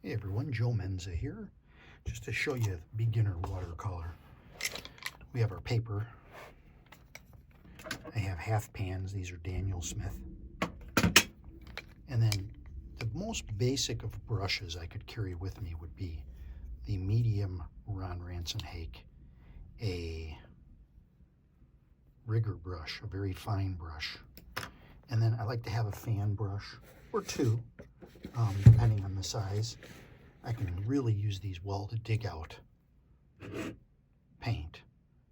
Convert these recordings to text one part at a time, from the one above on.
Hey everyone, Joe Menza here, just to show you beginner watercolor. We have our paper. I have half pans, these are Daniel Smith. And then the most basic of brushes I could carry with me would be the medium Ron Ranson-Hake, a rigger brush, a very fine brush. And then I like to have a fan brush, or two, depending on the size. I can really use these well to dig out paint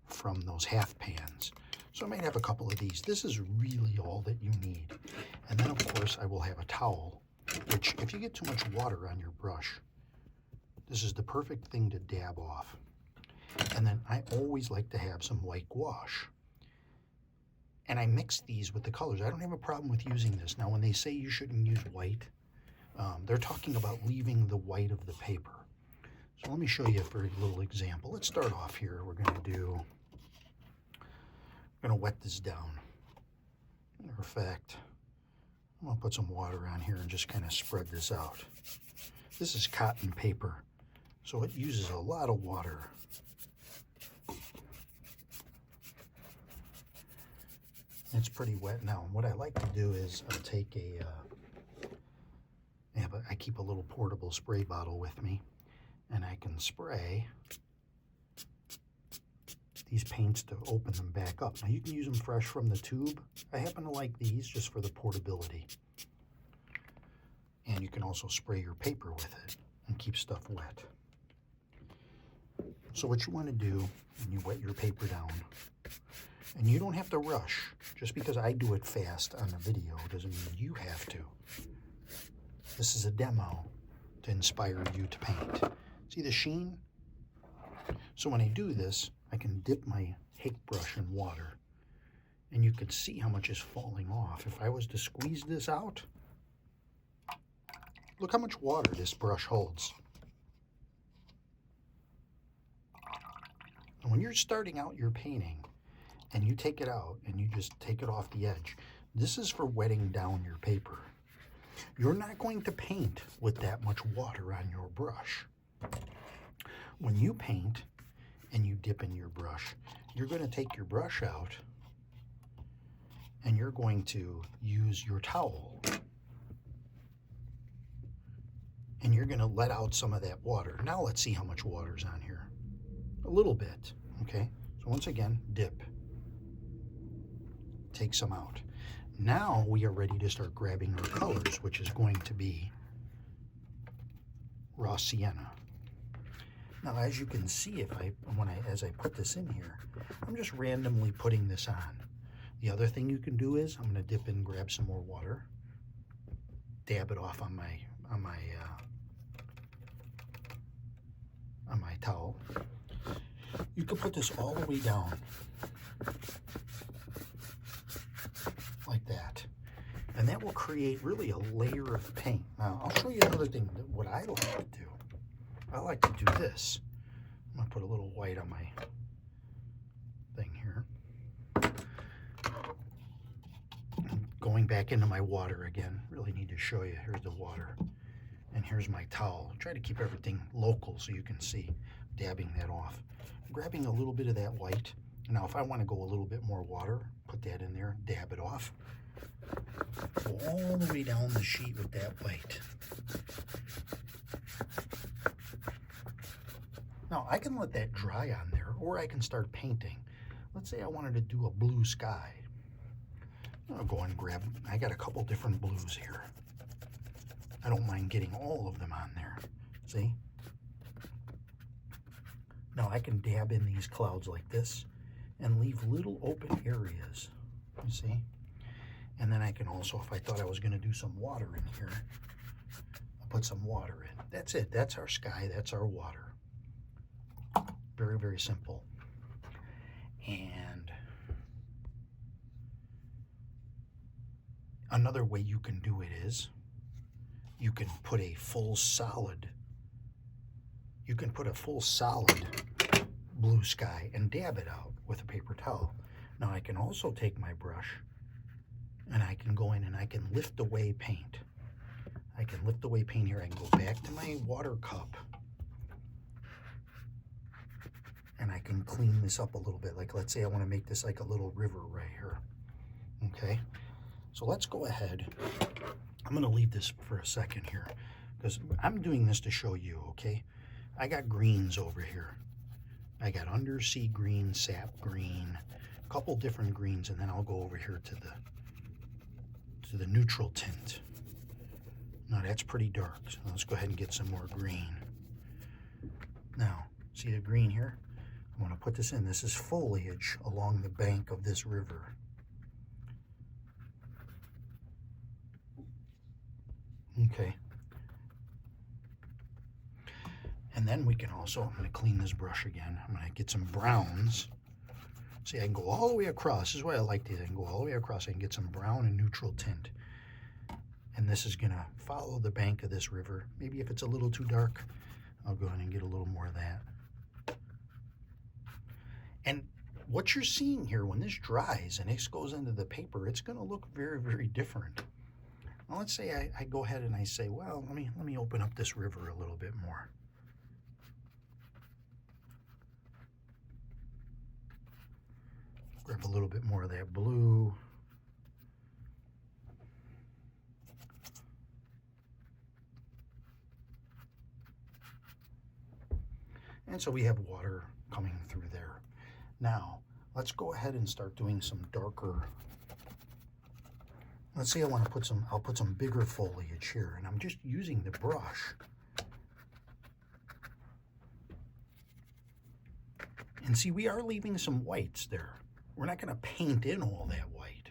from those half pans. So I might have a couple of these. This is really all that you need. And then of course I will have a towel, which if you get too much water on your brush, this is the perfect thing to dab off. And then I always like to have some white gouache. And I mix these with the colors. I don't have a problem with using this. Now when they say you shouldn't use white, they're talking about leaving the white of the paper. So let me show you a very little example. Let's start off here. We're going to wet this down. Matter of fact, I'm going to put some water on here and just kind of spread this out. This is cotton paper, so it uses a lot of water. It's pretty wet now. What I like to do is I'll take I keep a little portable spray bottle with me, and I can spray these paints to open them back up. Now you can use them fresh from the tube. I happen to like these just for the portability. And you can also spray your paper with it and keep stuff wet. So what you want to do when you wet your paper down, and you don't have to rush. Just because I do it fast on the video doesn't mean you have to. This is a demo to inspire you to paint. See the sheen? So when I do this, I can dip my Hake brush in water, and you can see how much is falling off. If I was to squeeze this out, look how much water this brush holds. And when you're starting out your painting, and you take it out, and you just take it off the edge, this is for wetting down your paper. You're not going to paint with that much water on your brush. When you paint and you dip in your brush, you're going to take your brush out and you're going to use your towel and you're going to let out some of that water. Now let's see how much water's on here. A little bit, okay? So once again, dip. Take some out. Now we are ready to start grabbing our colors, which is going to be raw sienna. Now, as you can see, as I put this in here, I'm just randomly putting this on. The other thing you can do is I'm going to dip in, grab some more water, dab it off on my towel. You can put this all the way down, like that, and that will create really a layer of paint. Now I'll show you another thing, what I like to do. I like to do this. I'm going to put a little white on my thing here. Going back into my water again. Really need to show you. Here's the water, and here's my towel. Try to keep everything local so you can see. Dabbing that off, grabbing a little bit of that white. Now if I want to go a little bit more water, put that in there, dab it off, go all the way down the sheet with that white. Now I can let that dry on there, or I can start painting. Let's say I wanted to do a blue sky. I'll go and grab, I got a couple different blues here. I don't mind getting all of them on there, see? Now I can dab in these clouds like this and leave little open areas, you see? And then I can also, if I thought I was going to do some water in here, I'll put some water in. That's it. That's our sky. That's our water. Very, very simple. And another way you can do it is you can put a full solid blue sky and dab it out with a paper towel. Now I can also take my brush and I can go in and I can lift away paint. I I can lift away paint here. I can go back to my water cup and I can clean this up a little bit. Like, let's say I want to make this like a little river right here. Okay, so let's go ahead. I'm going to leave this for a second here because I'm doing this to show you, okay? I got greens over here. I got undersea green, sap green, a couple different greens, and then I'll go over here to the neutral tint. Now that's pretty dark, so let's go ahead and get some more green. Now, see the green here? I want to put this in. This is foliage along the bank of this river. Okay. And then we can also, I'm going to clean this brush again. I'm going to get some browns. See, I can go all the way across. This is why I like these. I can go all the way across. I can get some brown and neutral tint. And this is going to follow the bank of this river. Maybe if it's a little too dark, I'll go ahead and get a little more of that. And what you're seeing here, when this dries and this goes into the paper, it's going to look very, very different. Now, let's say I go ahead and I say, well, let me open up this river a little bit more. Grab a little bit more of that blue. And so we have water coming through there. Now, let's go ahead and start doing some darker. Let's say I want to put I'll put some bigger foliage here, and I'm just using the brush. And see, we are leaving some whites there. We're not going to paint in all that white.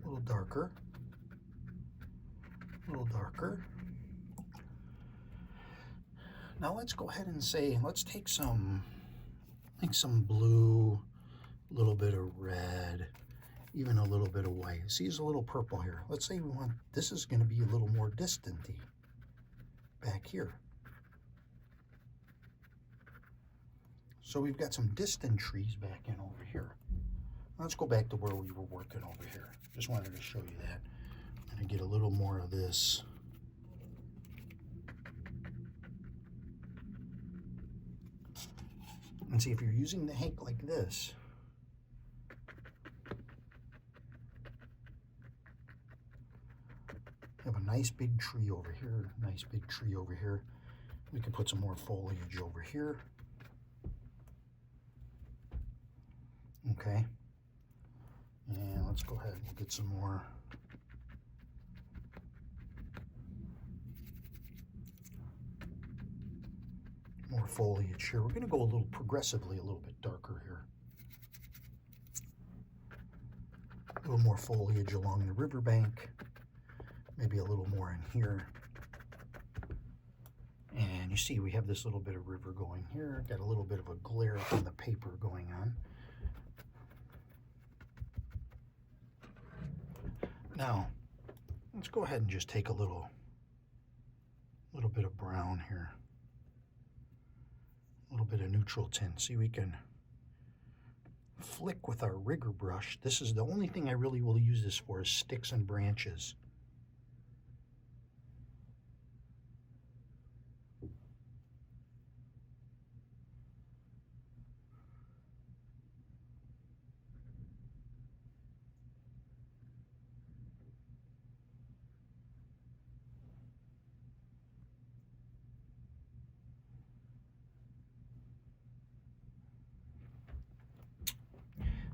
A little darker. A little darker. Now let's go ahead and say, let's take some blue, a little bit of red, even a little bit of white. See, there's a little purple here. Let's say we want, this is going to be a little more distant-y back here. So we've got some distant trees back in over here. Let's go back to where we were working over here. Just wanted to show you that. I'm going to get a little more of this. And see, if you're using the hank like this, you have a nice big tree over here, nice big tree over here. We can put some more foliage over here. Okay, and let's go ahead and we'll get some more. More foliage here. We're going to go a little progressively, a little bit darker here. A little more foliage along the riverbank. Maybe a little more in here. And you see we have this little bit of river going here. Got a little bit of a glare from the paper going on. Now, let's go ahead and just take a little bit of brown here. A little bit of neutral tint. See, we can flick with our rigger brush. This is the only thing I really will use this for, is sticks and branches.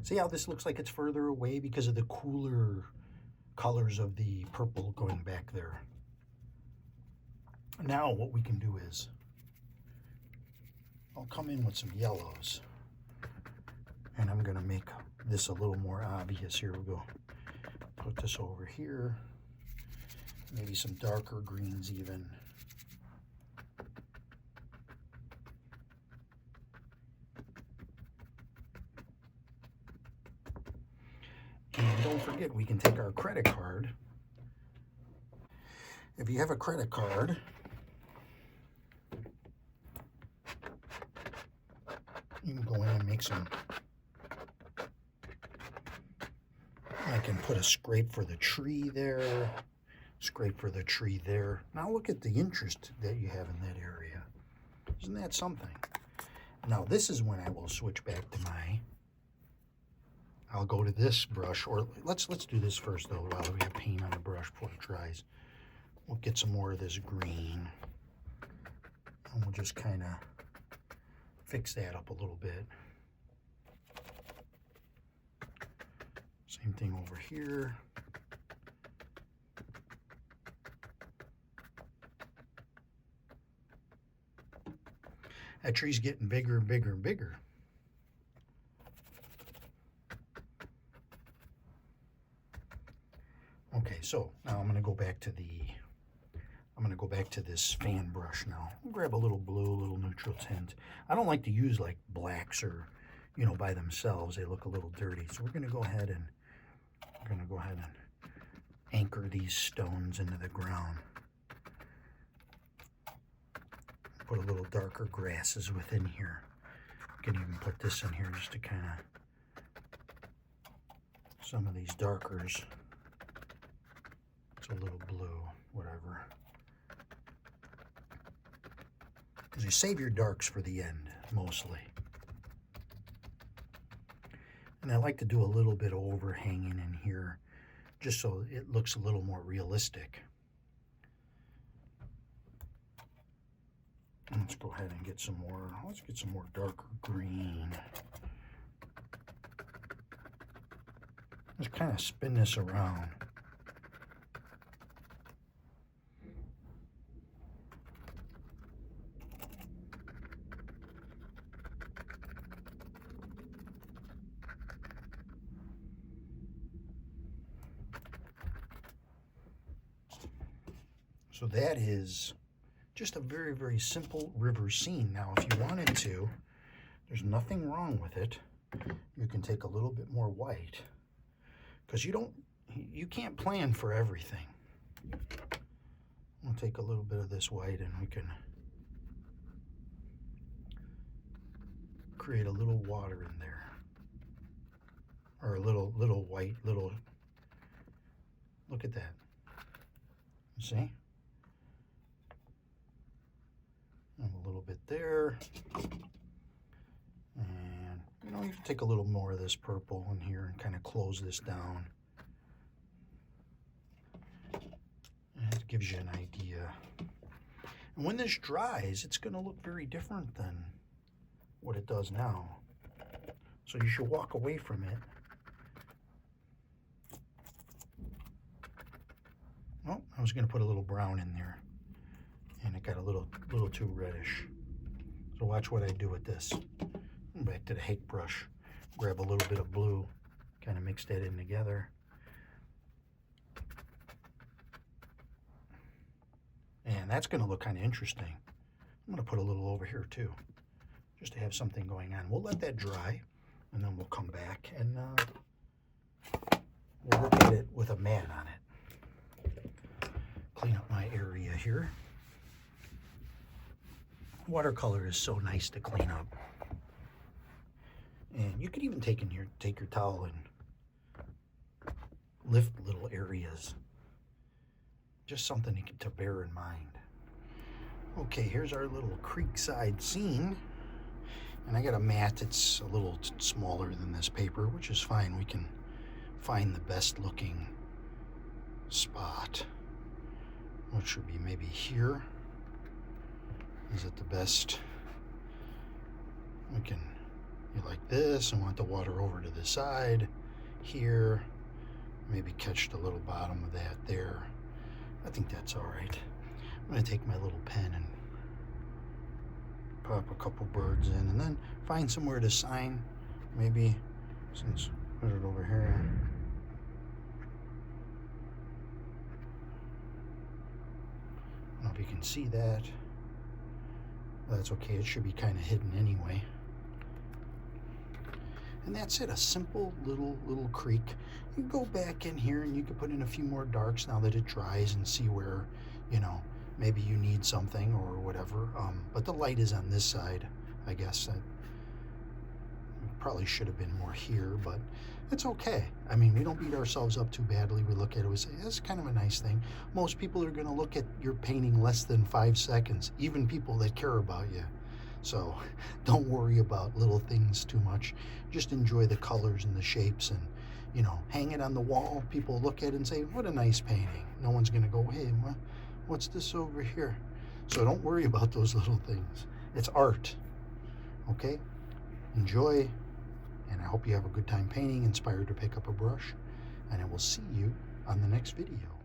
See how this looks like it's further away because of the cooler colors of the purple going back there. Now what we can do is, I'll come in with some yellows, and I'm going to make this a little more obvious. Here we go. Put this over here. Maybe some darker greens even. And don't forget, we can take our credit card. If you have a credit card, you can go in and make some, like can put a scrape for the tree there, scrape for the tree there. Now look at the interest that you have in that area. Isn't that something? Now this is when I will switch back to I'll go to this brush, or let's do this first though while we have paint on the brush before it dries. We'll get some more of this green, and we'll just kind of fix that up a little bit. Same thing over here. That tree's getting bigger and bigger and bigger. Okay, so now I'm going to go back to this fan brush now. I'll grab a little blue, a little neutral tint. I don't like to use like blacks or, by themselves. They look a little dirty. So we're going to go ahead and anchor these stones into the ground. Put a little darker grasses within here. You can even put this in here just to kind of, some of these darkers. It's a little blue, whatever. Because you save your darks for the end, mostly. And I like to do a little bit of overhanging in here, just so it looks a little more realistic. And let's go ahead and get some more, darker green. Just kind of spin this around. So that is just a very, very simple river scene. Now, if you wanted to, there's nothing wrong with it. You can take a little bit more white, because you can't plan for everything. We'll take a little bit of this white and we can create a little water in there, or a little white, look at that. You see? And a little bit there, and you can take a little more of this purple in here and kind of close this down, and it gives you an idea. And when this dries, it's going to look very different than what it does now, so you should walk away from it. Oh, I was going to put a little brown in there, and it got a little too reddish. So watch what I do with this. Back to the hake brush, grab a little bit of blue, kind of mix that in together. And that's going to look kind of interesting. I'm going to put a little over here too, just to have something going on. We'll let that dry, and then we'll come back and we'll look at it with a mat on it. Clean up my area here. Watercolor is so nice to clean up. And you could even take your towel and lift little areas. Just something to bear in mind. Okay, here's our little creekside scene. And I got a mat that's a little smaller than this paper, which is fine. We can find the best looking spot, which would be maybe here. Is it the best? You like this and want the water over to the side here. Maybe catch the little bottom of that there. I think that's all right. I'm going to take my little pen and pop a couple birds in, and then find somewhere to sign. Maybe, since put it over here. I don't know if you can see that. That's okay, it should be kind of hidden anyway. And that's it, a simple little creek. You can go back in here and you can put in a few more darks now that it dries, and see where, maybe you need something or whatever. But the light is on this side, I guess. probably should have been more here, but it's okay. I mean, we don't beat ourselves up too badly. We look at it, we say, that's kind of a nice thing. Most people are going to look at your painting less than 5 seconds, even people that care about you. So don't worry about little things too much. Just enjoy the colors and the shapes, and, you know, hang it on the wall. People look at it and say, what a nice painting. No one's going to go, hey, what's this over here? So don't worry about those little things. It's art. Okay? Enjoy, and I hope you have a good time painting, inspired to pick up a brush, and I will see you on the next video.